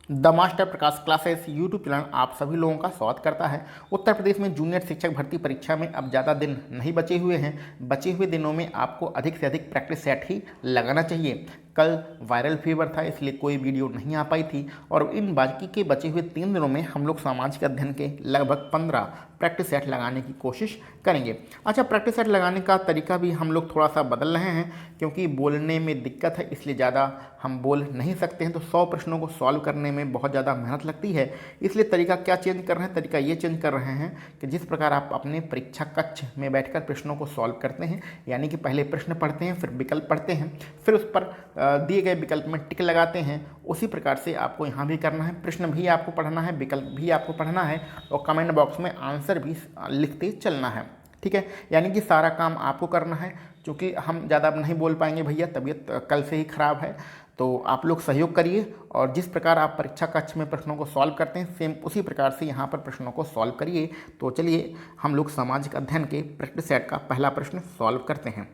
The master Prakash classes YouTube channel आप सभी लोगों का स्वागत करता है। उत्तर प्रदेश में जूनियर शिक्षक भर्ती परीक्षा में अब ज़्यादा दिन नहीं बचे हुए हैं। बचे हुए दिनों में आपको अधिक से अधिक प्रैक्टिस सेट ही लगाना चाहिए। कल वायरल फीवर था, इसलिए कोई वीडियो नहीं आ पाई थी और इन बाकी के बचे हुए 3 दिनों में हम लोग सामाजिक अध्ययन के लगभग 15 प्रैक्टिस सेट लगाने की कोशिश करेंगे। अच्छा, प्रैक्टिस सेट लगाने का तरीका भी हम लोग थोड़ा सा बदल रहे हैं, क्योंकि बोलने में दिक्कत है, इसलिए ज़्यादा हम बोल नहीं सकते हैं। तो 100 प्रश्नों को सॉल्व करने में बहुत ज़्यादा मेहनत लगती है, इसलिए तरीका क्या चेंज कर रहे हैं, तरीका ये चेंज कर रहे हैं कि जिस प्रकार आप अपने परीक्षा कक्ष में बैठकर प्रश्नों को सॉल्व करते हैं, यानी कि पहले प्रश्न पढ़ते हैं, फिर विकल्प पढ़ते हैं, फिर उस पर दिए गए विकल्प में टिक लगाते हैं, उसी प्रकार से आपको यहाँ भी करना है। प्रश्न भी आपको पढ़ना है, विकल्प भी आपको पढ़ना है और कमेंट बॉक्स में आंसर भी लिखते चलना है। ठीक है, यानी कि सारा काम आपको करना है। क्योंकि हम ज़्यादा नहीं बोल पाएंगे भैया, तबीयत कल से ही ख़राब है, तो आप लोग सहयोग करिए और जिस प्रकार आप परीक्षा कक्ष में प्रश्नों को सॉल्व करते हैं, सेम उसी प्रकार से यहाँ पर प्रश्नों को सॉल्व करिए। तो चलिए हम लोग सामाजिक अध्ययन के प्रैक्टिस सेट का पहला प्रश्न सॉल्व करते हैं।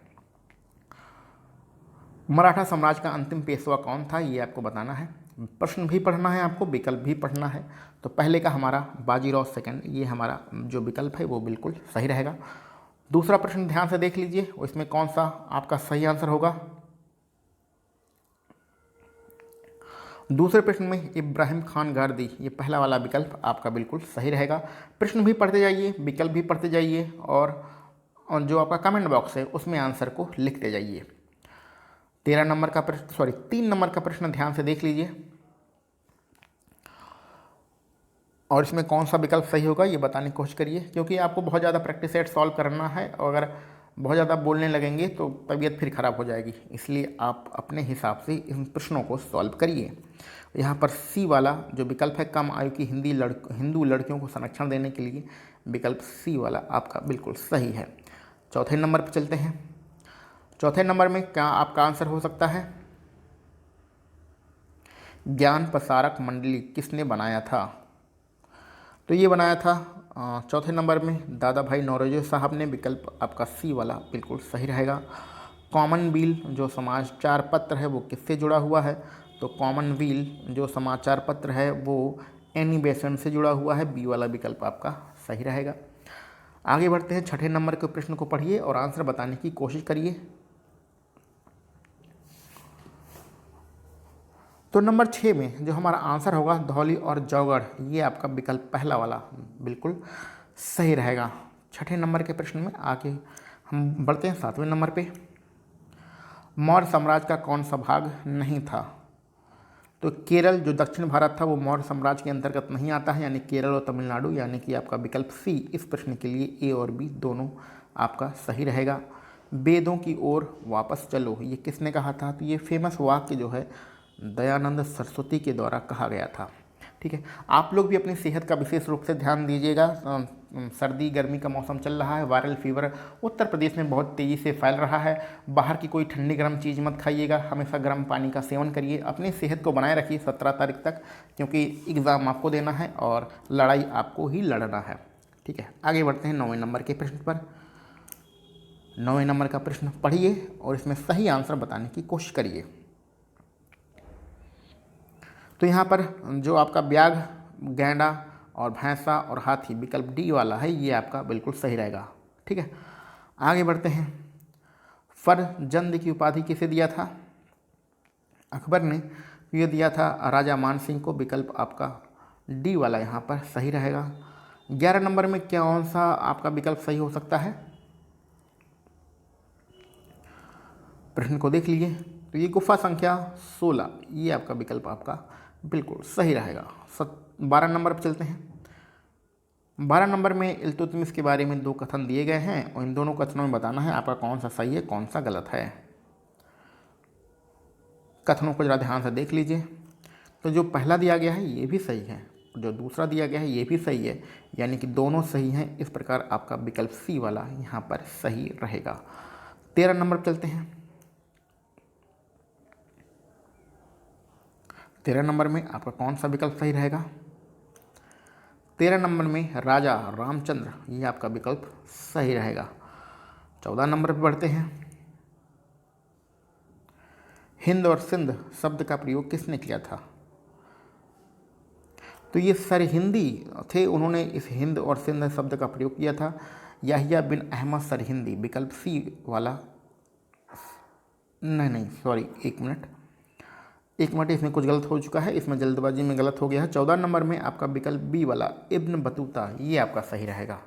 मराठा साम्राज्य का अंतिम पेशवा कौन था, ये आपको बताना है। प्रश्न भी पढ़ना है आपको, विकल्प भी पढ़ना है। तो पहले का हमारा बाजीराव सेकंड, ये हमारा जो विकल्प है वो बिल्कुल सही रहेगा। दूसरा प्रश्न ध्यान से देख लीजिए, इसमें कौन सा आपका सही आंसर होगा। दूसरे प्रश्न में इब्राहिम खान गारदी, ये पहला वाला विकल्प आपका बिल्कुल सही रहेगा। प्रश्न भी पढ़ते जाइए, विकल्प भी पढ़ते जाइए और जो आपका कमेंट बॉक्स है उसमें आंसर को लिखते जाइए। 3 नंबर का प्रश्न ध्यान से देख लीजिए और इसमें कौन सा विकल्प सही होगा ये बताने की कोशिश करिए, क्योंकि आपको बहुत ज़्यादा प्रैक्टिस सेट सॉल्व करना है और अगर बहुत ज़्यादा बोलने लगेंगे तो तबीयत फिर ख़राब हो जाएगी, इसलिए आप अपने हिसाब से इन प्रश्नों को सॉल्व करिए। यहाँ पर सी वाला जो विकल्प है, कम आयु की हिंदू लड़कियों को संरक्षण देने के लिए, विकल्प सी वाला आपका बिल्कुल सही है। चौथे नंबर पर चलते हैं। चौथे नंबर में क्या आपका आंसर हो सकता है, ज्ञान प्रसारक मंडली किसने बनाया था। तो ये बनाया था चौथे नंबर में दादा भाई नौरोजी साहब ने, विकल्प आपका सी वाला बिल्कुल सही रहेगा। कॉमनवील जो समाचार पत्र है वो किससे जुड़ा हुआ है, तो कॉमनवील जो समाचार पत्र है वो एनी बेसेंट से जुड़ा हुआ है, बी वाला विकल्प आपका सही रहेगा। आगे बढ़ते हैं, छठे नंबर के प्रश्न को पढ़िए और आंसर बताने की कोशिश करिए। तो नंबर 6 में जो हमारा आंसर होगा धौली और जौगढ़, ये आपका विकल्प पहला वाला बिल्कुल सही रहेगा। छठे नंबर के प्रश्न में आगे हम बढ़ते हैं 7वें नंबर पे। मौर्य साम्राज्य का कौन सा भाग नहीं था, तो केरल जो दक्षिण भारत था वो मौर्य साम्राज्य के अंतर्गत नहीं आता है, यानी केरल और तमिलनाडु, यानी कि आपका विकल्प सी इस प्रश्न के लिए ए और बी दोनों आपका सही रहेगा। वेदों की ओर वापस चलो, ये किसने कहा था, तो ये फेमस वाक्य जो है दयानंद सरस्वती के द्वारा कहा गया था। ठीक है, आप लोग भी अपनी सेहत का विशेष रूप से ध्यान दीजिएगा। सर्दी गर्मी का मौसम चल रहा है, वायरल फीवर उत्तर प्रदेश में बहुत तेज़ी से फैल रहा है। बाहर की कोई ठंडी गर्म चीज़ मत खाइएगा, हमेशा गर्म पानी का सेवन करिए। अपनी सेहत को बनाए रखिए 17 तारीख तक, क्योंकि एग्ज़ाम आपको देना है और लड़ाई आपको ही लड़ना है। ठीक है, आगे बढ़ते हैं 9वें नंबर के प्रश्न पर। 9वें नंबर का प्रश्न पढ़िए और इसमें सही आंसर बताने की कोशिश करिए। तो यहाँ पर जो आपका ब्याघ, गैंडा और भैंसा और हाथी, विकल्प डी वाला है, ये आपका बिल्कुल सही रहेगा। ठीक है, आगे बढ़ते हैं। फरजंद की उपाधि किसे दिया था, अकबर ने ये दिया था राजा मान सिंह को, विकल्प आपका डी वाला यहाँ पर सही रहेगा। 11 नंबर में कौन सा आपका विकल्प सही हो सकता है, प्रश्न को देख लीजिए। तो ये गुफा संख्या 16, ये आपका विकल्प आपका बिल्कुल सही रहेगा। 12 नंबर पर चलते हैं। 12 नंबर में इल्तुतमिश के बारे में 2 कथन दिए गए हैं और इन दोनों कथनों में बताना है आपका कौन सा सही है कौन सा गलत है। कथनों को ज़रा ध्यान से देख लीजिए। तो जो पहला दिया गया है ये भी सही है, जो दूसरा दिया गया है ये भी सही है, यानी कि दोनों सही हैं। इस प्रकार आपका विकल्प सी वाला यहाँ पर सही रहेगा। 13 नंबर पर चलते हैं। 13 नंबर में आपका कौन सा विकल्प सही रहेगा, 13 नंबर में राजा रामचंद्र, ये आपका विकल्प सही रहेगा। 14 नंबर पर बढ़ते हैं। हिंद और सिंध शब्द का प्रयोग किसने किया था, तो ये सरहिंदी थे, उन्होंने इस हिंद और सिंध शब्द का प्रयोग किया था। याहिया बिन अहमद सरहिंदी, विकल्प सी वाला, नहीं सॉरी, एक मिनट, इसमें कुछ गलत हो चुका है, इसमें जल्दबाजी में गलत हो गया है। 14 नंबर में आपका विकल्प बी वाला इब्न बतूता, ये आपका सही रहेगा।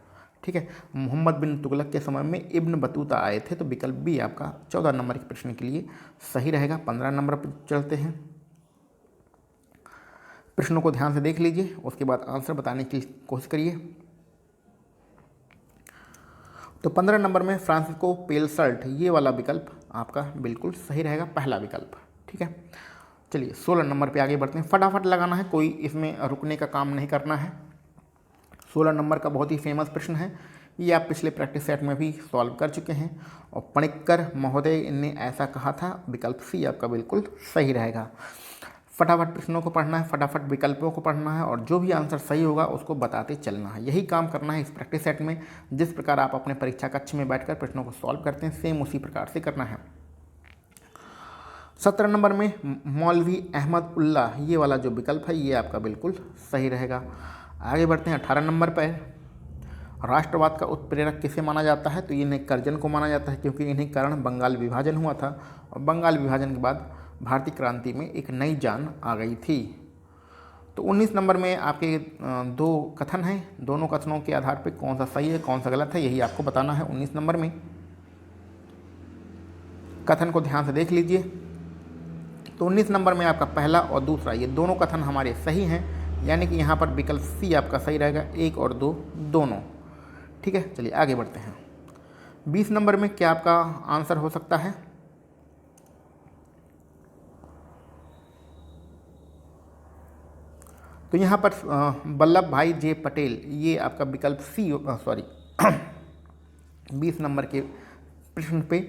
ठीक है, मोहम्मद बिन तुगलक के समय में इब्न बतूता आए थे, तो विकल्प बी आपका 14 नंबर के प्रश्न के लिए सही रहेगा। 15 नंबर पर चलते हैं। प्रश्नों को ध्यान से देख लीजिए, उसके बाद आंसर बताने की कोशिश करिए। तो 15 नंबर में फ्रांसिस्को पेलसर्ट, ये वाला विकल्प आपका बिल्कुल सही रहेगा, पहला विकल्प। ठीक है, चलिए 16 नंबर पे आगे बढ़ते हैं। फटाफट लगाना है, कोई इसमें रुकने का काम नहीं करना है। 16 नंबर का बहुत ही फेमस प्रश्न है, ये आप पिछले प्रैक्टिस सेट में भी सॉल्व कर चुके हैं। और पणिक्कर महोदय ने ऐसा कहा था, विकल्प सी आपका बिल्कुल सही रहेगा। फटाफट प्रश्नों को पढ़ना है, फटाफट विकल्पों को पढ़ना है, और जो भी आंसर सही होगा उसको बताते चलना है। यही काम करना है इस प्रैक्टिस सेट में। जिस प्रकार आप अपने परीक्षा कक्ष में बैठकर प्रश्नों को सॉल्व करते हैं, सेम उसी प्रकार से करना है। 17 नंबर में मौलवी अहमद उल्लाह, ये वाला जो विकल्प है ये आपका बिल्कुल सही रहेगा। आगे बढ़ते हैं 18 नंबर पर। राष्ट्रवाद का उत्प्रेरक किसे माना जाता है? तो इन्हें कर्जन को माना जाता है, क्योंकि इन्हीं कारण बंगाल विभाजन हुआ था, और बंगाल विभाजन के बाद भारतीय क्रांति में एक नई जान आ गई थी। तो 19 नंबर में आपके दो कथन हैं, दोनों कथनों के आधार पर कौन सा सही है कौन सा गलत है, यही आपको बताना है। 19 नंबर में कथन को ध्यान से देख लीजिए। तो 19 नंबर में आपका पहला और दूसरा, ये दोनों कथन हमारे सही हैं, यानी कि यहाँ पर विकल्प सी आपका सही रहेगा, 1 और 2 दोनों। ठीक है, चलिए आगे बढ़ते हैं। 20 नंबर में क्या आपका आंसर हो सकता है? तो यहाँ पर वल्लभ भाई जे पटेल, ये आपका विकल्प सी, सॉरी 20 नंबर के प्रश्न पे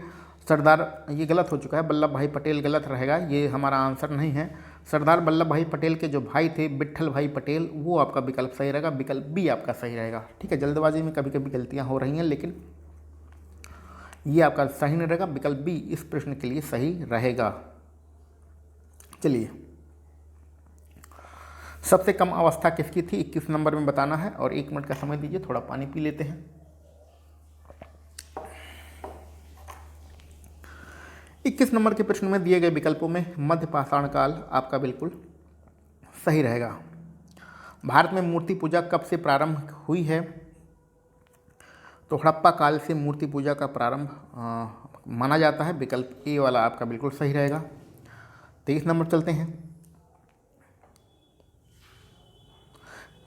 सरदार, ये गलत हो चुका है, वल्लभ भाई पटेल गलत रहेगा, ये हमारा आंसर नहीं है। सरदार वल्लभ भाई पटेल के जो भाई थे विट्ठल भाई पटेल, वो आपका विकल्प सही रहेगा, विकल्प बी आपका सही रहेगा। ठीक है, जल्दबाजी में कभी कभी गलतियाँ हो रही हैं, लेकिन ये आपका सही नहीं रहेगा, विकल्प बी इस प्रश्न के लिए सही रहेगा। चलिए, सबसे कम अवस्था किसकी थी? 21 नंबर में बताना है, और 1 मिनट का समय दीजिए, थोड़ा पानी पी लेते हैं। 21 नंबर के प्रश्न में दिए गए विकल्पों में मध्य पाषाण काल आपका बिल्कुल सही रहेगा। भारत में मूर्ति पूजा कब से प्रारंभ हुई है? तो हड़प्पा काल से मूर्ति पूजा का प्रारंभ माना जाता है, विकल्प ए वाला आपका बिल्कुल सही रहेगा। 23 नंबर चलते हैं।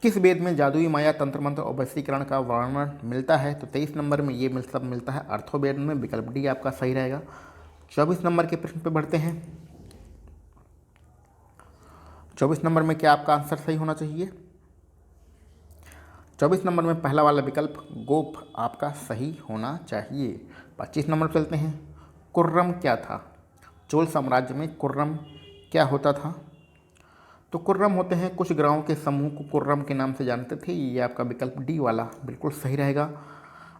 किस वेद में जादुई माया, तंत्र मंत्र और वशीकरण का वर्णन मिलता है? तो 23 नंबर में ये सब मिलता है अर्थोवेद में, विकल्प डी आपका सही रहेगा। 24 नंबर के प्रश्न पे बढ़ते हैं। 24 नंबर में क्या आपका आंसर सही होना चाहिए? 24 नंबर में पहला वाला विकल्प गोप आपका सही होना चाहिए। 25 नंबर चलते हैं। कुर्रम क्या था? चोल साम्राज्य में कुर्रम क्या होता था? तो कुर्रम होते हैं कुछ ग्रामों के समूह को कुर्रम के नाम से जानते थे, ये आपका विकल्प डी वाला बिल्कुल सही रहेगा।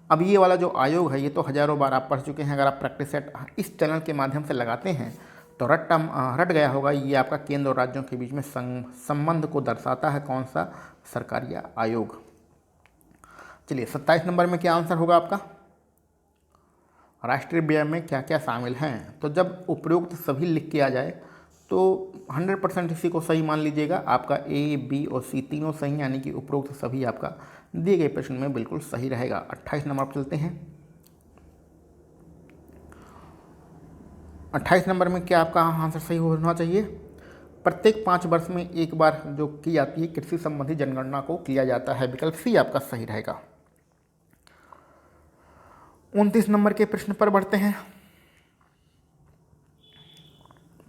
अब ये वाला जो आयोग है, ये तो हज़ारों बार आप पढ़ चुके हैं, अगर आप प्रैक्टिस सेट इस चैनल के माध्यम से लगाते हैं तो रट गया होगा। ये आपका केंद्र और राज्यों के बीच में संबंध को दर्शाता है, कौन सा? सरकारी आयोग। चलिए 27 नंबर में क्या आंसर होगा आपका? राष्ट्रीय व्यय में क्या क्या शामिल हैं? तो जब उपरोक्त सभी लिख के आ जाए तो 100% इसी को सही मान लीजिएगा। आपका ए, बी और सी तीनों सही, यानी कि उपरोक्त सभी आपका दिए गए प्रश्न में बिल्कुल सही रहेगा। 28 नंबर पर चलते हैं। 28 नंबर में क्या आपका आंसर सही होना चाहिए? प्रत्येक 5 वर्ष में एक बार जो की जाती है कृषि संबंधी जनगणना को किया जाता है, विकल्प सी आपका सही रहेगा। 29 नंबर के प्रश्न पर बढ़ते हैं।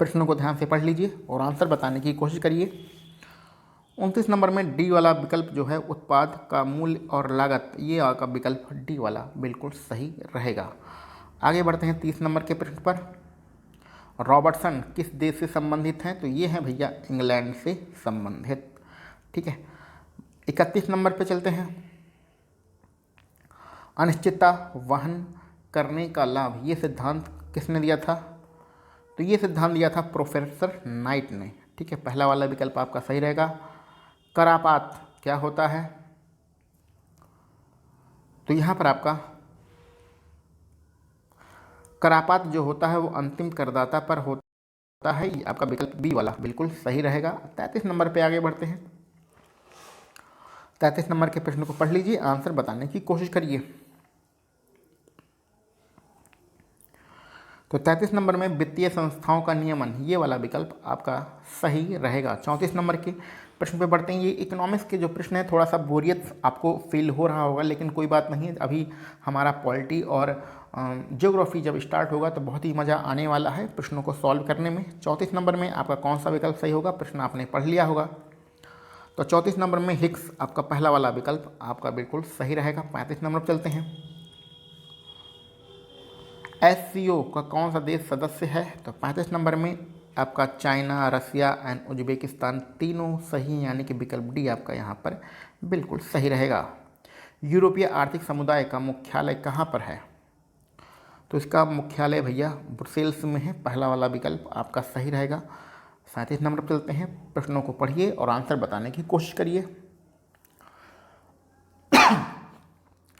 प्रश्नों को ध्यान से पढ़ लीजिए और आंसर बताने की कोशिश करिए। 29 नंबर में डी वाला विकल्प जो है उत्पाद का मूल्य और लागत, ये आपका विकल्प डी वाला बिल्कुल सही रहेगा। आगे बढ़ते हैं 30 नंबर के प्रश्न पर। रॉबर्टसन किस देश से संबंधित हैं? तो ये हैं भैया इंग्लैंड से संबंधित। ठीक है, 31 नंबर पे चलते हैं। अनिश्चितता वहन करने का लाभ, ये सिद्धांत किसने दिया था? तो ये सिद्धांत दिया था प्रोफेसर नाइट ने। ठीक है, पहला वाला विकल्प आपका सही रहेगा। करापात क्या होता है? तो यहाँ पर आपका करापात जो होता है वो अंतिम करदाता पर होता है। ये आपका विकल्प बी वाला बिल्कुल सही रहेगा। 33 नंबर पे आगे बढ़ते हैं। 33 नंबर के प्रश्न को पढ़ लीजिए, आंसर बताने की कोशिश करिए। तो 33 नंबर में वित्तीय संस्थाओं का नियमन, ये वाला विकल्प आपका सही रहेगा। 34 नंबर के प्रश्न पे बढ़ते हैं। ये इकोनॉमिक्स के जो प्रश्न है, थोड़ा सा बोरियत आपको फील हो रहा होगा, लेकिन कोई बात नहीं। अभी हमारा पॉलिटी और ज्योग्राफी जब स्टार्ट होगा तो बहुत ही मज़ा आने वाला है प्रश्नों को सॉल्व करने में। 34 नंबर में आपका कौन सा विकल्प सही होगा, प्रश्न आपने पढ़ लिया होगा। तो 34 नंबर में हिग्स आपका पहला वाला विकल्प आपका बिल्कुल सही रहेगा। 35 नंबर पर चलते हैं। एससीओ का कौन सा देश सदस्य है? तो 35 नंबर में आपका चाइना, रसिया एंड उज्बेकिस्तान तीनों सही, यानी कि विकल्प डी आपका यहाँ पर बिल्कुल सही रहेगा। यूरोपीय आर्थिक समुदाय का मुख्यालय कहाँ पर है? तो इसका मुख्यालय भैया ब्रुसेल्स में है। पहला वाला विकल्प आपका सही रहेगा। 37 नंबर पर चलते हैं। प्रश्नों को पढ़िए और आंसर बताने की कोशिश करिए।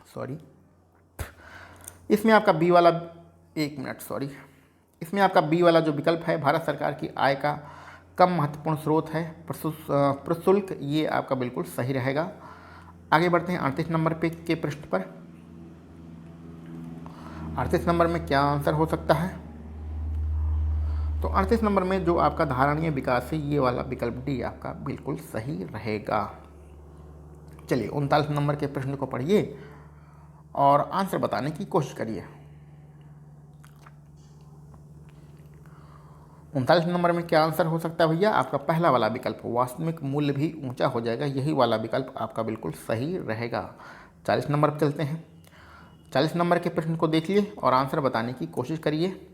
सॉरी, इसमें आपका बी वाला, एक मिनट सॉरी, इसमें आपका बी वाला जो विकल्प है, भारत सरकार की आय का कम महत्वपूर्ण स्रोत है प्रशुल्क, ये आपका बिल्कुल सही रहेगा। आगे बढ़ते हैं 38 नंबर पे के प्रश्न पर। 38 नंबर में क्या आंसर हो सकता है? तो 38 नंबर में जो आपका धारणीय विकास है, ये वाला विकल्प डी आपका बिल्कुल सही रहेगा। चलिए 39 नंबर के प्रश्न को पढ़िए और आंसर बताने की कोशिश करिए। 39 नंबर में क्या आंसर हो सकता है भैया? आपका पहला वाला विकल्प, वास्तविक मूल्य भी ऊंचा हो जाएगा, यही वाला विकल्प आपका बिल्कुल सही रहेगा। 40 नंबर पर चलते हैं। 40 नंबर के प्रश्न को देखिए और आंसर बताने की कोशिश करिए।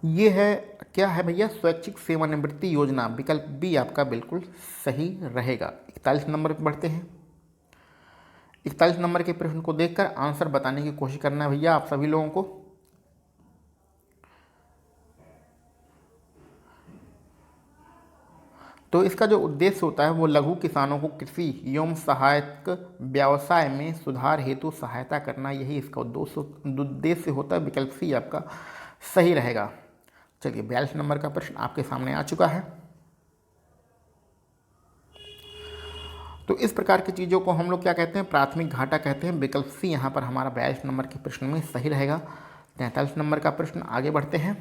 ये है, क्या है भैया? स्वैच्छिक सेवानिवृत्ति योजना, विकल्प बी आपका बिल्कुल सही रहेगा। 41 नंबर पर बढ़ते हैं। 41 नंबर के प्रश्न को देखकर आंसर बताने की कोशिश करना है भैया आप सभी लोगों को। तो इसका जो उद्देश्य होता है वो लघु किसानों को कृषि एवं सहायक व्यवसाय में सुधार हेतु सहायता करना, यही इसका उद्देश्य होता है। विकल्प सी आपका सही रहेगा। चलिए 42 नंबर का प्रश्न आपके सामने आ चुका है। तो इस प्रकार की चीज़ों को हम लोग क्या कहते हैं? प्राथमिक घाटा कहते हैं। विकल्प सी यहाँ पर हमारा 42 नंबर के प्रश्न में सही रहेगा। 43 नंबर का प्रश्न आगे बढ़ते हैं।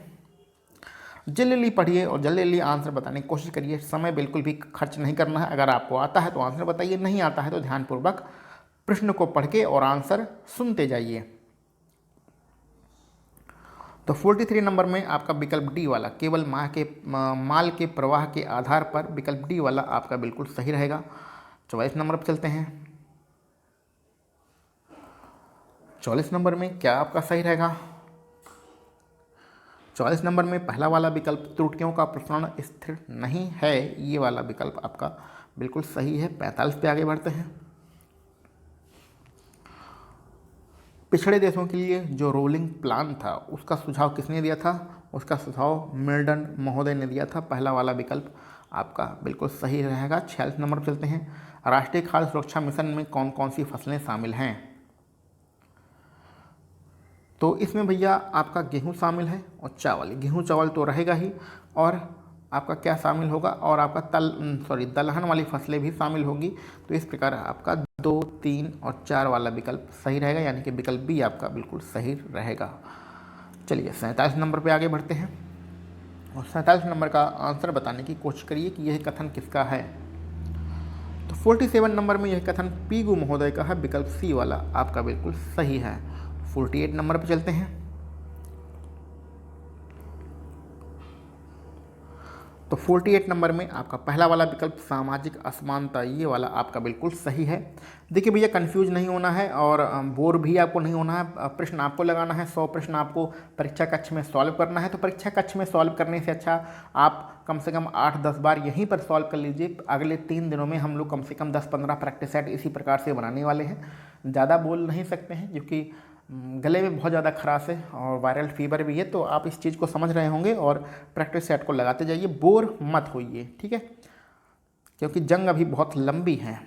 जल्दी पढ़िए और जल्दी आंसर बताने की कोशिश करिए। समय बिल्कुल भी खर्च नहीं करना है। अगर आपको आता है तो आंसर बताइए, नहीं आता है तो ध्यानपूर्वक प्रश्न को पढ़ के और आंसर सुनते जाइए। तो 43 नंबर में आपका विकल्प डी वाला, केवल माल के प्रवाह के आधार पर, विकल्प डी वाला आपका बिल्कुल सही रहेगा। 44 नंबर पर चलते हैं। 44 नंबर में क्या आपका सही रहेगा? 44 नंबर में पहला वाला विकल्प, त्रुटियों का प्रसारण स्थिर नहीं है, ये वाला विकल्प आपका बिल्कुल सही है। 45 पे आगे बढ़ते हैं। पिछड़े देशों के लिए जो रोलिंग प्लान था, उसका सुझाव किसने दिया था? उसका सुझाव मिल्टन महोदय ने दिया था। पहला वाला विकल्प आपका बिल्कुल सही रहेगा। 46 नंबर पर चलते हैं। राष्ट्रीय खाद्य सुरक्षा मिशन में कौन कौन सी फसलें शामिल हैं? तो इसमें भैया आपका गेहूं शामिल है और चावल। गेहूं चावल तो रहेगा ही, और आपका क्या शामिल होगा? और आपका दलहन वाली फसलें भी शामिल होगी। तो इस प्रकार आपका 2, 3 और 4 वाला विकल्प सही रहेगा, यानी कि विकल्प बी आपका बिल्कुल सही रहेगा। चलिए 47 नंबर पे आगे बढ़ते हैं और 47 नंबर का आंसर बताने की कोशिश करिए कि यह कथन किसका है। तो 47 नंबर में यह कथन पीगू महोदय का है। विकल्प सी वाला आपका बिल्कुल सही है। 48 नंबर पर चलते हैं। तो 48 नंबर में आपका पहला वाला विकल्प सामाजिक असमानता, ये वाला आपका बिल्कुल सही है। देखिए भैया, कंफ्यूज नहीं होना है और बोर भी आपको नहीं होना है। प्रश्न आपको लगाना है, 100 प्रश्न आपको परीक्षा कक्ष में सॉल्व करना है। तो परीक्षा कक्ष में सॉल्व करने से अच्छा आप कम से कम 8-10 बार यहीं पर सॉल्व कर लीजिए। अगले 3 दिनों में हम लोग कम से कम 10-15 प्रैक्टिस सेट इसी प्रकार से बनाने वाले हैं। ज़्यादा बोल नहीं सकते हैं क्योंकि गले में बहुत ज़्यादा खराश है और वायरल फीवर भी है, तो आप इस चीज़ को समझ रहे होंगे और प्रैक्टिस सेट को लगाते जाइए, बोर मत होइए, ठीक है, क्योंकि जंग अभी बहुत लंबी है।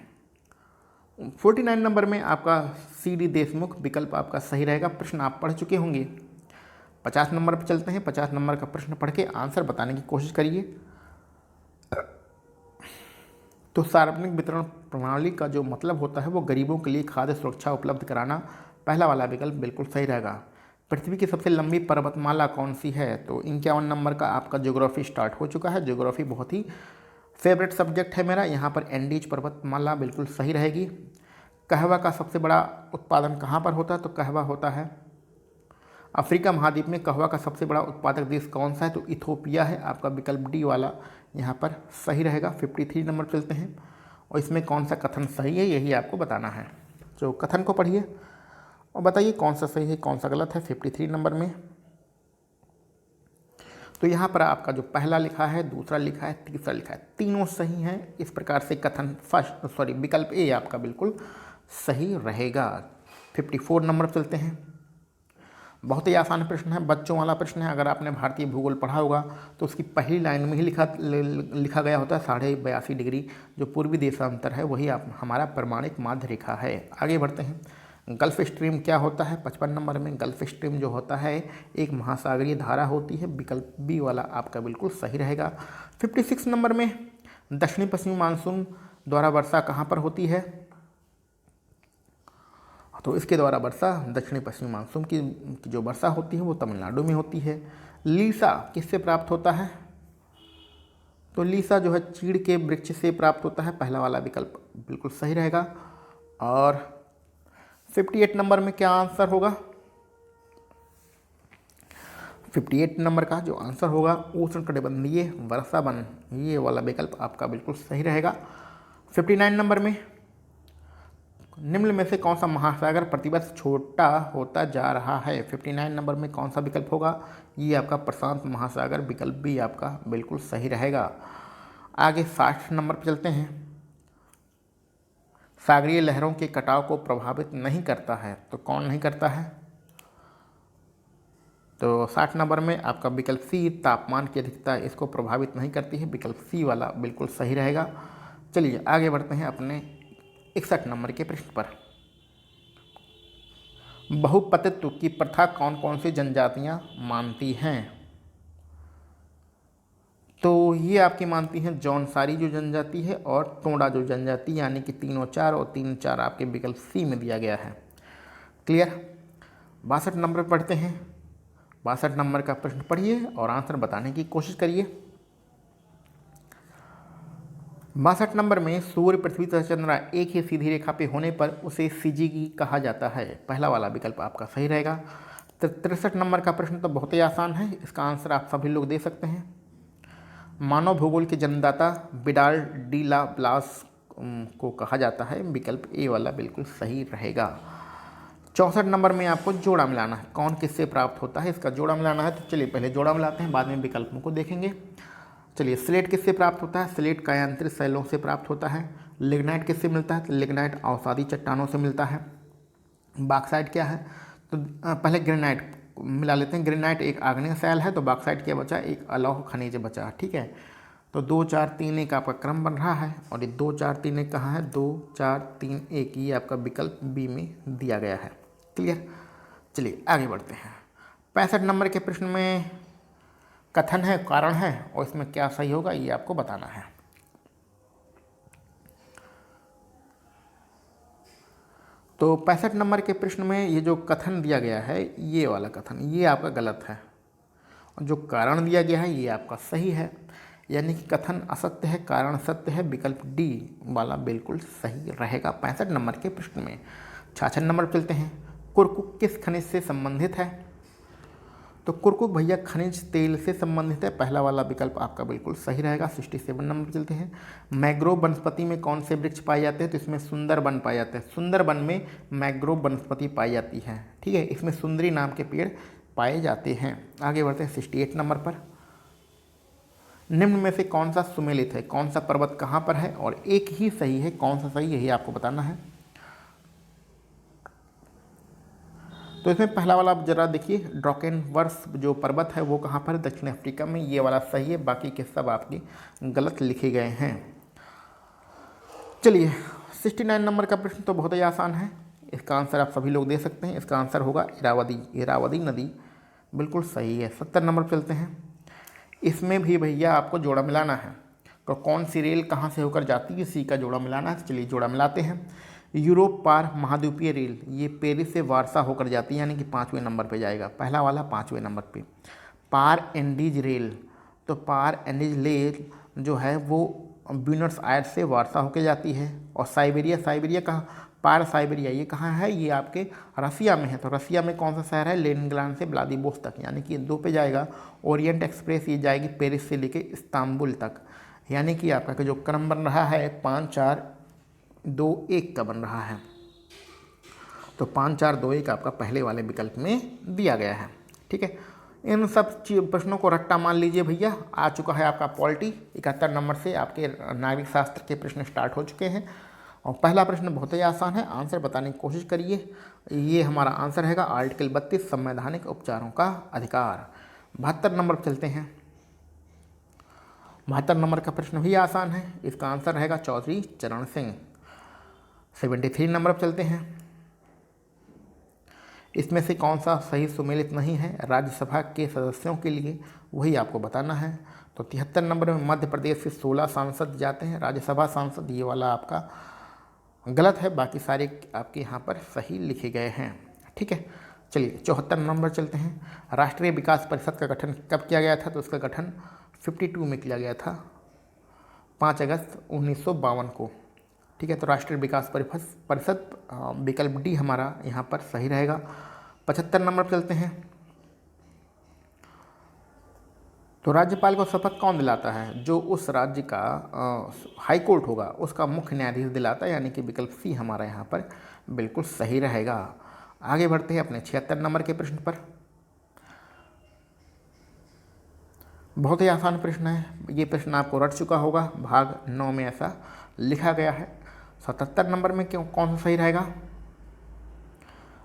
49 नंबर में आपका सी डी देशमुख विकल्प आपका सही रहेगा। प्रश्न आप पढ़ चुके होंगे। 50 नंबर पर चलते हैं। 50 नंबर का प्रश्न पढ़ के आंसर बताने की कोशिश करिए। तो सार्वजनिक वितरण प्रणाली का जो मतलब होता है वो गरीबों के लिए खाद्य सुरक्षा उपलब्ध कराना, पहला वाला विकल्प बिल्कुल सही रहेगा। पृथ्वी की सबसे लंबी पर्वतमाला कौन सी है? तो 51 नंबर का आपका ज्योग्राफी स्टार्ट हो चुका है। ज्योग्राफी बहुत ही फेवरेट सब्जेक्ट है मेरा। यहाँ पर एंडीज पर्वतमाला बिल्कुल सही रहेगी। कहवा का सबसे बड़ा उत्पादन कहाँ पर होता है? तो कहवा होता है अफ्रीका महाद्वीप में। कहवा का सबसे बड़ा उत्पादक देश कौन सा है? तो इथोपिया है। आपका विकल्प डी वाला यहाँ पर सही रहेगा। 53 नंबर चलते हैं और इसमें कौन सा कथन सही है यही आपको बताना है। तो कथन को पढ़िए और बताइए कौन सा सही है कौन सा गलत है 53 नंबर में। तो यहाँ पर आपका जो पहला लिखा है, दूसरा लिखा है, तीसरा लिखा है, तीनों सही हैं। इस प्रकार से कथन विकल्प ए आपका बिल्कुल सही रहेगा। 54 नंबर चलते हैं। बहुत ही आसान प्रश्न है, बच्चों वाला प्रश्न है। अगर आपने भारतीय भूगोल पढ़ा होगा तो उसकी पहली लाइन में ही लिखा गया होता है 82.5 डिग्री जो पूर्वी देशांतर है वही आप हमारा प्रमाणिक माध्य रेखा है। आगे बढ़ते हैं। गल्फ स्ट्रीम क्या होता है? 55 नंबर में गल्फ स्ट्रीम जो होता है एक महासागरीय धारा होती है। विकल्प बी वाला आपका बिल्कुल सही रहेगा। 56 नंबर में दक्षिणी पश्चिमी मानसून द्वारा वर्षा कहाँ पर होती है? तो इसके द्वारा वर्षा दक्षिणी पश्चिमी मानसून की जो वर्षा होती है वो तमिलनाडु में होती है। लीसा किससे प्राप्त होता है? तो लीसा जो है चीड़ के वृक्ष से प्राप्त होता है। पहला वाला विकल्प बिल्कुल सही रहेगा। और 58 नंबर में क्या आंसर होगा? 58 नंबर का जो आंसर होगा उष्णकटिबंधीय वर्षा वन, ये वाला विकल्प आपका बिल्कुल सही रहेगा। 59 नंबर में निम्न में से कौन सा महासागर प्रतिवर्ष छोटा होता जा रहा है? 59 नंबर में कौन सा विकल्प होगा? ये आपका प्रशांत महासागर, विकल्प भी आपका बिल्कुल सही रहेगा। आगे 60 नंबर पर चलते हैं। सागरीय लहरों के कटाव को प्रभावित नहीं करता है, तो कौन नहीं करता है? तो 60 नंबर में आपका विकल्प सी तापमान की अधिकता इसको प्रभावित नहीं करती है। विकल्प सी वाला बिल्कुल सही रहेगा। चलिए आगे बढ़ते हैं अपने 61 नंबर के प्रश्न पर। बहुपतित्व की प्रथा कौन कौन सी जनजातियां मानती हैं? तो ये आपकी मानती हैं जौनसारी जो जनजाति है और टोंडा जो जनजाति, यानी कि 3 और 4 और 3 और 4 आपके विकल्प सी में दिया गया है। क्लियर? 62 नंबर पढ़ते हैं। 62 नंबर का प्रश्न पढ़िए और आंसर बताने की कोशिश करिए। 62 नंबर में सूर्य पृथ्वी तथा चंद्रमा एक ही सीधी रेखा पे होने पर उसे सिजिगी कहा जाता है। पहला वाला विकल्प आपका सही रहेगा। 63 नंबर का प्रश्न तो बहुत ही आसान है, इसका आंसर आप सभी लोग दे सकते हैं। मानव भूगोल के जन्मदाता विडाल डी ला ब्लास को कहा जाता है। विकल्प ए वाला बिल्कुल सही रहेगा। 64 नंबर में आपको जोड़ा मिलाना है, कौन किससे प्राप्त होता है इसका जोड़ा मिलाना है। तो चलिए पहले जोड़ा मिलाते हैं, बाद में विकल्पों को देखेंगे। चलिए स्लेट किससे प्राप्त होता है? स्लेट कायांतरित शैलों से प्राप्त होता है। लिग्नाइट किससे मिलता है? तो लिग्नाइट अवसादी चट्टानों से मिलता है। बॉक्साइट क्या है? तो पहले ग्रेनाइट मिला लेते हैं। ग्रेनाइट एक आग्नेय शैल है, तो बॉक्साइट क्या बचा? एक अलौह खनिज बचा। ठीक है, तो 2 4 3 1 आपका क्रम बन रहा है और ये 2 4 3 1 कहाँ है? 2 4 3 1 ये आपका विकल्प बी में दिया गया है। क्लियर? चलिए आगे बढ़ते हैं। 65 नंबर के प्रश्न में कथन है, कारण है और इसमें क्या सही होगा ये आपको बताना है। तो 65 नंबर के प्रश्न में ये जो कथन दिया गया है ये वाला कथन ये आपका गलत है और जो कारण दिया गया है ये आपका सही है, यानी कि कथन असत्य है, कारण सत्य है। विकल्प डी वाला बिल्कुल सही रहेगा 65 नंबर के प्रश्न में। 66 नंबर चलते हैं। कुरकुक किस खनिज से संबंधित है? तो कुरकुक भैया खनिज तेल से संबंधित है। पहला वाला विकल्प आपका बिल्कुल सही रहेगा। 67 नंबर चलते हैं। मैग्रोव वनस्पति में कौन से वृक्ष पाए जाते हैं? तो इसमें सुंदरबन पाए जाते हैं। सुंदरबन में मैग्रोव वनस्पति पाई जाती है। ठीक है, इसमें सुंदरी नाम के पेड़ पाए जाते हैं। आगे बढ़ते हैं 68 नंबर पर। निम्न में से कौन सा सुमेलित है? कौन सा पर्वत कहाँ पर है? और एक ही सही है, कौन सा सही यही आपको बताना है। तो इसमें पहला वाला आप जरा देखिए, ड्रॉकेनवर्स जो पर्वत है वो कहाँ पर है? दक्षिण अफ्रीका में। ये वाला सही है, बाकी के सब आपके गलत लिखे गए हैं। चलिए 69 नंबर का प्रश्न तो बहुत ही आसान है, इसका आंसर आप सभी लोग दे सकते हैं। इसका आंसर होगा इरावदी। इरावदी नदी बिल्कुल सही है। 70 नंबर पर चलते हैं। इसमें भी भैया आपको जोड़ा मिलाना है, तो कौन सी रेल कहाँ से होकर जाती है, इसी का जोड़ा मिलाना है। चलिए जोड़ा मिलाते हैं। यूरोप पार महाद्वीपीय रेल, ये पेरिस से वारसा होकर जाती है, यानी कि 5वें नंबर पे जाएगा, पहला वाला 5वें नंबर पे। पार एंडीज रेल, तो पार एंडीज रेल जो है वो ब्यूनस आयर्स से वारसा होकर जाती है। और साइबेरिया, साइबेरिया कहाँ? पार साइबेरिया ये कहाँ है? ये आपके रसिया में है। तो रसिया में कौन सा शहर है? लेनिनग्राड से व्लादिवोस्तोक, यानी कि 2 पे जाएगा। ओरिएंट एक्सप्रेस ये जाएगी पेरिस से लेके इस्तांबुल तक, यानी कि आपका जो क्रम बन रहा है 5 4 2 1 का बन रहा है। तो 5 4 2 1 आपका पहले वाले विकल्प में दिया गया है। ठीक है, इन सब प्रश्नों को रट्टा मान लीजिए भैया। आ चुका है आपका पॉलिटी, 71 नंबर से आपके नागरिक शास्त्र के प्रश्न स्टार्ट हो चुके हैं। और पहला प्रश्न बहुत ही आसान है, आंसर बताने की कोशिश करिए। ये हमारा आंसर रहेगा आर्टिकल 32 संवैधानिक उपचारों का अधिकार। 72 नंबर पर चलते हैं। 72 नंबर का प्रश्न भी आसान है, इसका आंसर रहेगा चौधरी चरण सिंह। 73 नंबर पर चलते हैं। इसमें से कौन सा सही सुमेलित नहीं है राज्यसभा के सदस्यों के लिए, वही आपको बताना है। तो 73 नंबर में मध्य प्रदेश से 16 सांसद जाते हैं राज्यसभा सांसद, ये वाला आपका गलत है, बाकी सारे आपके यहाँ पर सही लिखे गए हैं। ठीक है, चलिए 74 नंबर चलते हैं। राष्ट्रीय विकास परिषद का गठन कब किया गया था? तो उसका गठन 52 में किया गया था, 5 अगस्त 1952 को। ठीक है, तो राष्ट्रीय विकास परिषद विकल्प डी हमारा यहाँ पर सही रहेगा। 75 नंबर पर चलते हैं। तो राज्यपाल को शपथ कौन दिलाता है? जो उस राज्य का हाई कोर्ट होगा उसका मुख्य न्यायाधीश दिलाता है, यानी कि विकल्प सी हमारा यहाँ पर बिल्कुल सही रहेगा। आगे बढ़ते हैं अपने 76 नंबर के प्रश्न पर। बहुत ही आसान प्रश्न है, ये प्रश्न आपको रट चुका होगा, भाग 9 में ऐसा लिखा गया है। 77 नंबर में क्यों कौन सा सही रहेगा?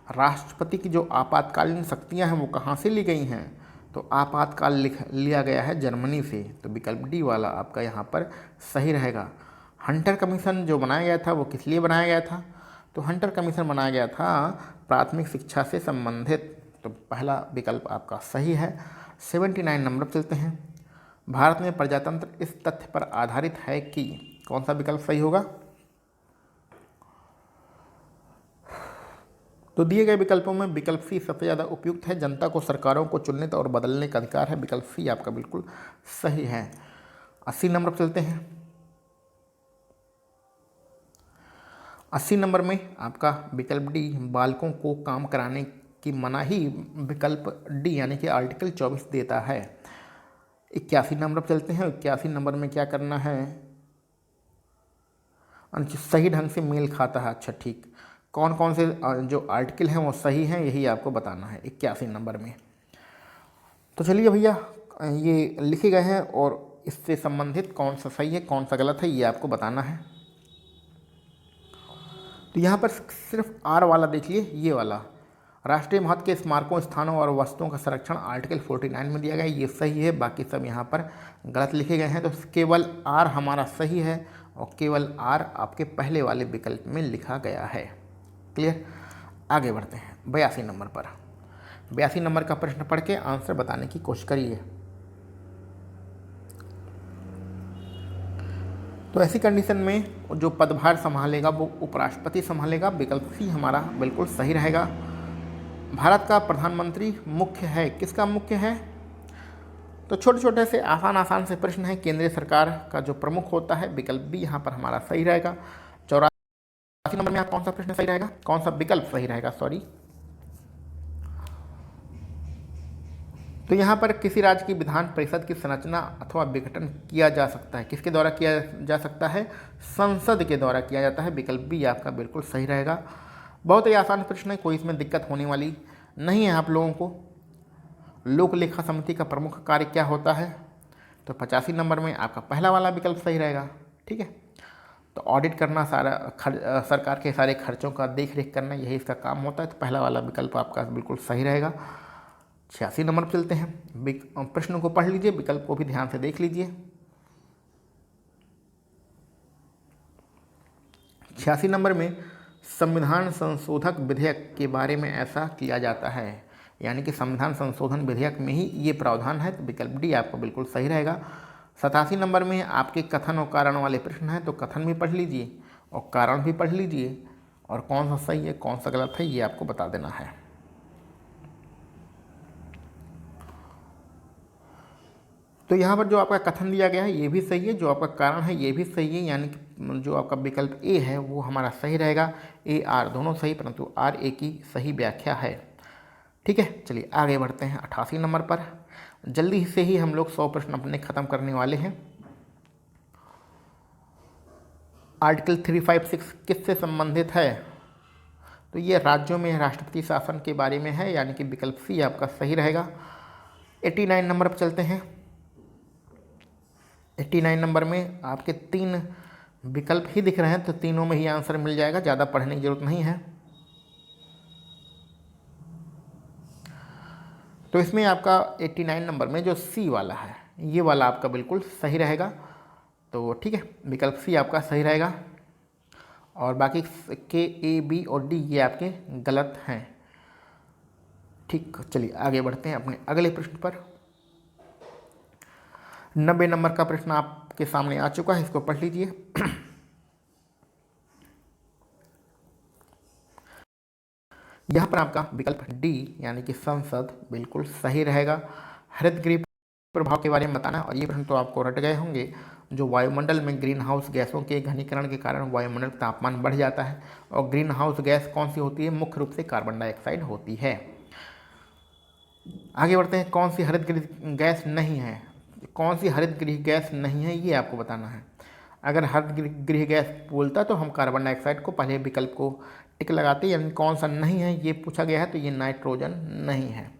राष्ट्रपति की जो आपातकालीन शक्तियां हैं वो कहाँ से ली गई हैं? तो आपातकाल लिया गया है जर्मनी से, तो विकल्प डी वाला आपका यहाँ पर सही रहेगा। हंटर कमीशन जो बनाया गया था वो किस लिए बनाया गया था? तो हंटर कमीशन बनाया गया था प्राथमिक शिक्षा से संबंधित, तो पहला विकल्प आपका सही है। 79 नंबर पर चलते हैं। भारत में प्रजातंत्र इस तथ्य पर आधारित है कि, कौन सा विकल्प सही होगा? तो दिए गए विकल्पों में विकल्प सी सबसे ज़्यादा उपयुक्त है। जनता को सरकारों को चुनने और बदलने का अधिकार है, विकल्प सी आपका बिल्कुल सही है। 80 नंबर पर चलते हैं। 80 नंबर में आपका विकल्प डी बालकों को काम कराने की मनाही विकल्प डी यानी कि आर्टिकल 24 देता है। 81 नंबर पर चलते हैं। 81 नंबर में क्या करना है? सही ढंग से मेल खाता है। अच्छा ठीक, कौन कौन से जो आर्टिकल हैं वो सही हैं यही आपको बताना है 81 नंबर में। तो चलिए भैया ये लिखे गए हैं और इससे संबंधित कौन सा सही है कौन सा गलत है ये आपको बताना है। तो यहाँ पर सिर्फ आर वाला देखिए, ये वाला राष्ट्रीय महत्व के स्मारकों स्थानों और वस्तुओं का संरक्षण आर्टिकल 49 में दिया गया है, ये सही है, बाकी सब यहाँ पर गलत लिखे गए हैं। तो केवल आर हमारा सही है और केवल आर आपके पहले वाले विकल्प में लिखा गया है। क्लियर, आगे बढ़ते हैं 82 नंबर पर। 82 नंबर का प्रश्न पढ़ के आंसर बताने की कोशिश करिए। तो ऐसी कंडीशन में जो पदभार संभालेगा वो उपराष्ट्रपति संभालेगा, विकल्प सी हमारा बिल्कुल सही रहेगा। भारत का प्रधानमंत्री मुख्य है, किसका मुख्य है? तो छोटे छोटे से आसान से प्रश्न है, केंद्रीय सरकार का जो प्रमुख होता है, विकल्प बी यहाँ पर हमारा सही रहेगा। 84 नंबर में कौन सा प्रश्न सही रहेगा, कौन सा विकल्प सही रहेगा, सॉरी। तो यहाँ पर किसी राज्य की विधान परिषद की संरचना अथवा विघटन किया जा सकता है, किसके द्वारा किया जा सकता है? संसद के द्वारा किया जाता है, विकल्प बी आपका बिल्कुल सही रहेगा। बहुत ही आसान प्रश्न है, कोई इसमें दिक्कत होने वाली नहीं है आप लोगों को। लोक लेखा समिति का प्रमुख कार्य क्या होता है? तो 85 नंबर में आपका पहला वाला विकल्प सही रहेगा। ठीक है, तो ऑडिट करना, सरकार के सारे खर्चों का देख रेख करना, यही इसका काम होता है। तो पहला वाला विकल्प आपका बिल्कुल सही रहेगा। 86 नंबर पर चलते हैं। प्रश्न को पढ़ लीजिए, विकल्प को भी ध्यान से देख लीजिए। 86 नंबर में संविधान संशोधक विधेयक के बारे में ऐसा किया जाता है, यानी कि संविधान संशोधन विधेयक में ही ये प्रावधान है। तो विकल्प डी आपको बिल्कुल सही रहेगा। 87 नंबर में आपके कथन और कारण वाले प्रश्न हैं, तो कथन भी पढ़ लीजिए और कारण भी पढ़ लीजिए, और कौन सा सही है कौन सा गलत है ये आपको बता देना है। तो यहाँ पर जो आपका कथन दिया गया है ये भी सही है, जो आपका कारण है ये भी सही है, यानी कि जो आपका विकल्प ए है वो हमारा सही रहेगा। ए आर दोनों सही, परंतु आर ए की सही व्याख्या है। ठीक है, चलिए आगे बढ़ते हैं 88 नंबर पर। जल्दी से ही हम लोग 100 प्रश्न अपने ख़त्म करने वाले हैं। आर्टिकल 356 किससे संबंधित है? तो ये राज्यों में राष्ट्रपति शासन के बारे में है, यानी कि विकल्प सी आपका सही रहेगा। 89 नंबर पर चलते हैं। 89 नंबर में आपके 3 विकल्प ही दिख रहे हैं, तो तीनों में ही आंसर मिल जाएगा, ज़्यादा पढ़ने की जरूरत नहीं है। तो इसमें आपका 89 नंबर में जो सी वाला है ये वाला आपका बिल्कुल सही रहेगा। तो ठीक है, विकल्प सी आपका सही रहेगा, और बाकी के, ए, बी और डी ये आपके गलत हैं। ठीक, चलिए आगे बढ़ते हैं अपने अगले प्रश्न पर। 90 नंबर का प्रश्न आपके सामने आ चुका है, इसको पढ़ लीजिए। यहाँ पर आपका विकल्प डी यानी कि संसद बिल्कुल सही रहेगा। हरितगृह प्रभाव के बारे में बताना, और ये प्रश्न तो आपको रट गए होंगे। जो वायुमंडल में ग्रीन हाउस गैसों के घनीकरण के कारण वायुमंडल का तापमान बढ़ जाता है, और ग्रीन हाउस गैस कौन सी होती है? मुख्य रूप से कार्बन डाइऑक्साइड होती है। आगे बढ़ते हैं, कौन सी हरितगृह गैस नहीं है? कौन सी हरितगृह गैस नहीं है ये आपको बताना है। अगर हरितगृह गैस बोलता तो हम कार्बन डाइऑक्साइड को पहले विकल्प को टिक लगाते, यानी कौन सा नहीं है ये पूछा गया है, तो ये नाइट्रोजन नहीं है।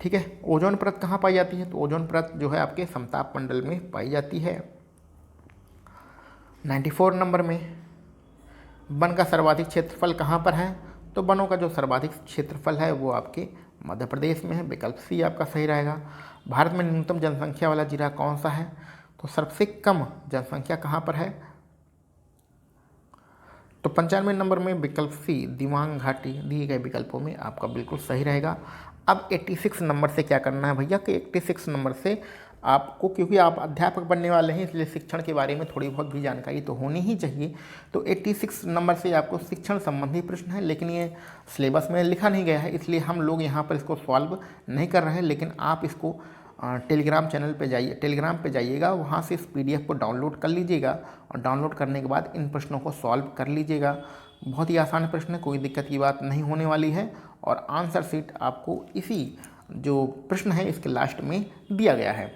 ठीक है, ओजोन परत कहाँ पाई जाती है? तो ओजोन परत जो है आपके समताप मंडल में पाई जाती है। 94 नंबर में वन का सर्वाधिक क्षेत्रफल कहाँ पर है? तो वनों का जो सर्वाधिक क्षेत्रफल है वो आपके मध्य प्रदेश में है। विकल्प सी आपका सही रहेगा। भारत में न्यूनतम जनसंख्या वाला जिला कौन सा है? तो सबसे कम जनसंख्या कहाँ पर है? तो 95 नंबर में विकल्प सी दिबांग घाटी दिए गए विकल्पों में आपका बिल्कुल सही रहेगा। अब 86 नंबर से क्या करना है भैया कि 86 नंबर से आपको, क्योंकि आप अध्यापक बनने वाले हैं इसलिए शिक्षण के बारे में थोड़ी बहुत भी जानकारी तो होनी ही चाहिए। तो 86 नंबर से आपको शिक्षण संबंधी प्रश्न है, लेकिन ये सिलेबस में लिखा नहीं गया है इसलिए हम लोग यहाँ पर इसको सॉल्व नहीं कर रहे हैं। लेकिन आप इसको टेलीग्राम चैनल पे जाइए, टेलीग्राम पे जाइएगा, वहाँ से इस PDF को डाउनलोड कर लीजिएगा, और डाउनलोड करने के बाद इन प्रश्नों को सॉल्व कर लीजिएगा। बहुत ही आसान प्रश्न है, कोई दिक्कत की बात नहीं होने वाली है, और आंसर शीट आपको इसी जो प्रश्न है इसके लास्ट में दिया गया है।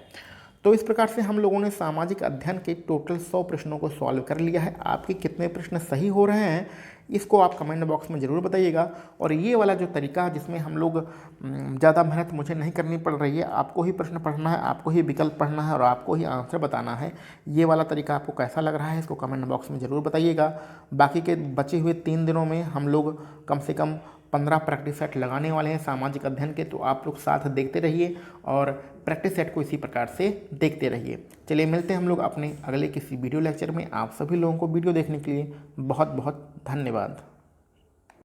तो इस प्रकार से हम लोगों ने सामाजिक अध्ययन के टोटल 100 प्रश्नों को सॉल्व कर लिया है। आपके कितने प्रश्न सही हो रहे हैं इसको आप कमेंट बॉक्स में ज़रूर बताइएगा। और ये वाला जो तरीका जिसमें हम लोग ज़्यादा मेहनत मुझे नहीं करनी पड़ रही है, आपको ही प्रश्न पढ़ना है, आपको ही विकल्प पढ़ना है और आपको ही आंसर बताना है, ये वाला तरीका आपको कैसा लग रहा है इसको कमेंट बॉक्स में ज़रूर बताइएगा। बाकी के बचे हुए 3 दिनों में हम लोग कम से कम 15 प्रैक्टिस सेट लगाने वाले हैं सामाजिक अध्ययन के, तो आप लोग साथ देखते रहिए और प्रैक्टिस सेट को इसी प्रकार से देखते रहिए। चलिए मिलते हैं हम लोग अपने अगले किसी वीडियो लेक्चर में। आप सभी लोगों को वीडियो देखने के लिए बहुत बहुत धन्यवाद।